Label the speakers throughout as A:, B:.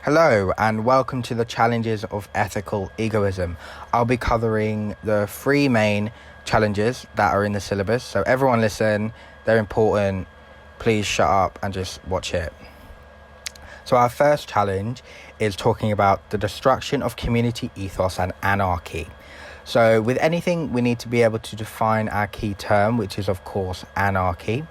A: Hello and welcome to the challenges of ethical egoism. I'll be covering the three main challenges that are in the syllabus. So everyone listen, they're important. Please shut up and just watch it. So our first challenge is talking about the destruction of community ethos and anarchy. So with anything, we need to be able to define our key term, which is of course anarchy.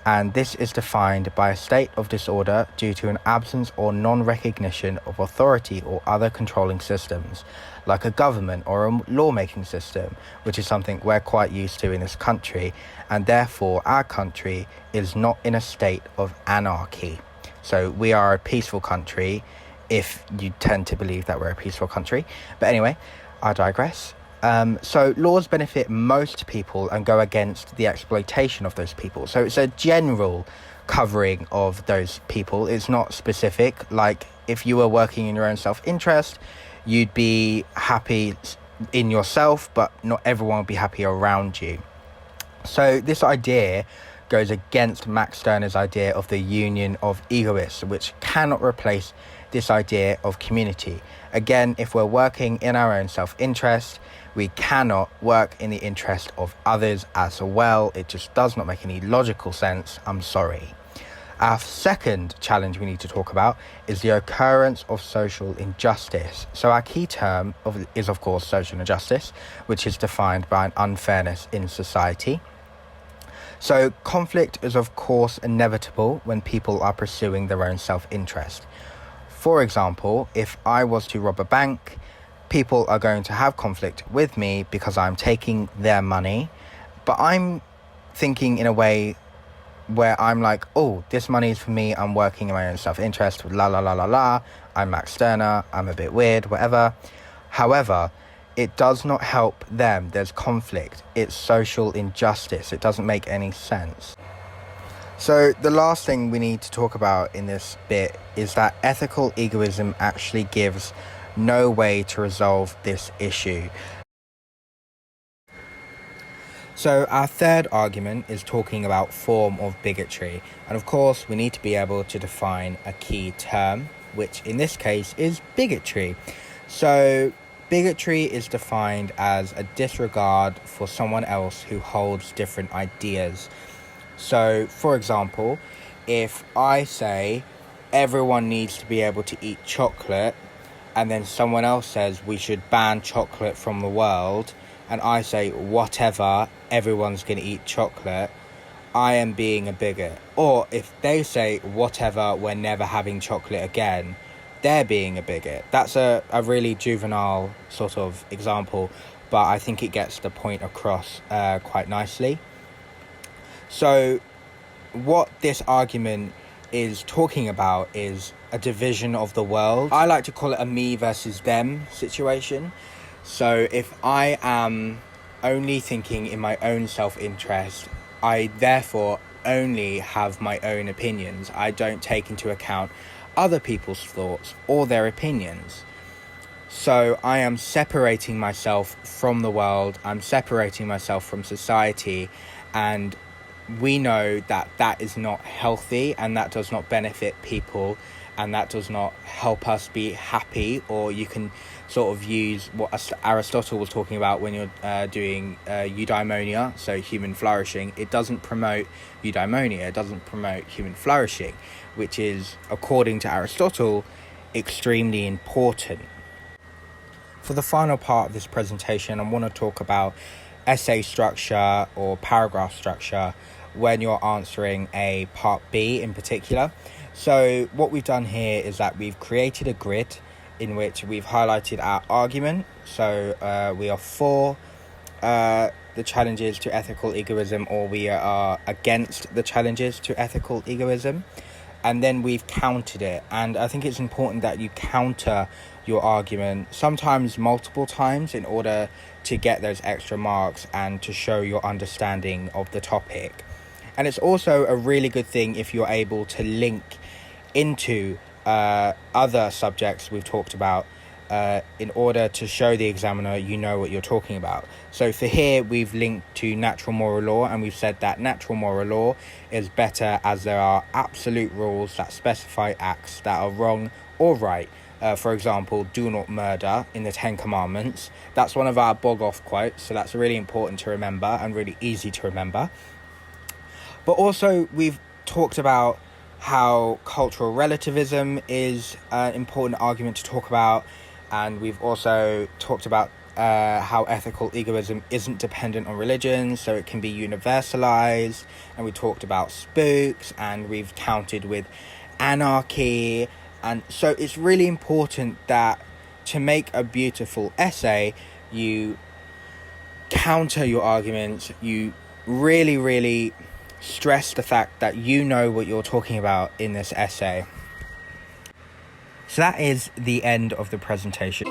A: And this is defined by a state of disorder due to an absence or non-recognition of authority or other controlling systems, like a government or a lawmaking system, which is something we're quite used to in this country, and therefore our country is not in a state of anarchy. So we are a peaceful country, if you tend to believe that we're a peaceful country. But anyway, I digress. So laws benefit most people and go against the exploitation of those people. So it's a general covering of those people. It's not specific. Like if you were working in your own self-interest, you'd be happy in yourself, but not everyone would be happy around you. So this idea goes against Max Stirner's idea of the union of egoists, which cannot replace this idea of community. Again, if we're working in our own self-interest, we cannot work in the interest of others as well. It just does not make any logical sense. I'm sorry. Our second challenge we need to talk about is the occurrence of social injustice. So our key term is of course social injustice, which is defined by an unfairness in society. So conflict is of course inevitable when people are pursuing their own self-interest. For example, if I was to rob a bank, people are going to have conflict with me because I'm taking their money, but I'm thinking in a way where I'm like, oh, this money is for me, I'm working in my own self-interest, la la la la la, I'm Max Stirner, I'm a bit weird, whatever. However, it does not help them. There's conflict. It's social injustice. It doesn't make any sense. So the last thing we need to talk about in this bit is that ethical egoism actually gives no way to resolve this issue. So our third argument is talking about form of bigotry. And of course, we need to be able to define a key term, which in this case is bigotry. So bigotry is defined as a disregard for someone else who holds different ideas. So, for example, if I say everyone needs to be able to eat chocolate, and then someone else says we should ban chocolate from the world, and I say whatever, everyone's going to eat chocolate, I am being a bigot. Or if they say whatever, we're never having chocolate again, they're being a bigot. That's a really juvenile sort of example, but I think it gets the point across quite nicely. So what this argument is talking about is a division of the world. I like to call it a me versus them situation. So if I am only thinking in my own self-interest, I therefore only have my own opinions. I don't take into account other people's thoughts or their opinions. So I am separating myself from the world. I'm separating myself from society, and we know that that is not healthy and that does not benefit people and that does not help us be happy. Or you can sort of use what Aristotle was talking about when you're doing eudaimonia, so human flourishing. It doesn't promote eudaimonia, it doesn't promote human flourishing, which is, according to Aristotle, extremely important. For the final part of this presentation, I want to talk about essay structure or paragraph structure when you're answering a part B in particular. So what we've done here is that we've created a grid in which we've highlighted our argument. So we are for the challenges to ethical egoism, or we are against the challenges to ethical egoism. And then we've countered it. And I think it's important that you counter your argument, sometimes multiple times, in order to get those extra marks and to show your understanding of the topic. And it's also a really good thing if you're able to link into other subjects we've talked about in order to show the examiner you know what you're talking about. So for here, we've linked to natural moral law, and we've said that natural moral law is better as there are absolute rules that specify acts that are wrong or right. For example, do not murder in the 10 Commandments. That's one of our bog-off quotes, so that's really important to remember and really easy to remember. But also, we've talked about how cultural relativism is an important argument to talk about, and we've also talked about how ethical egoism isn't dependent on religion, so it can be universalized, and we talked about spooks, and we've countered with anarchy. And so it's really important that to make a beautiful essay, you counter your arguments, you really stress the fact that you know what you're talking about in this essay. So that is the end of the presentation.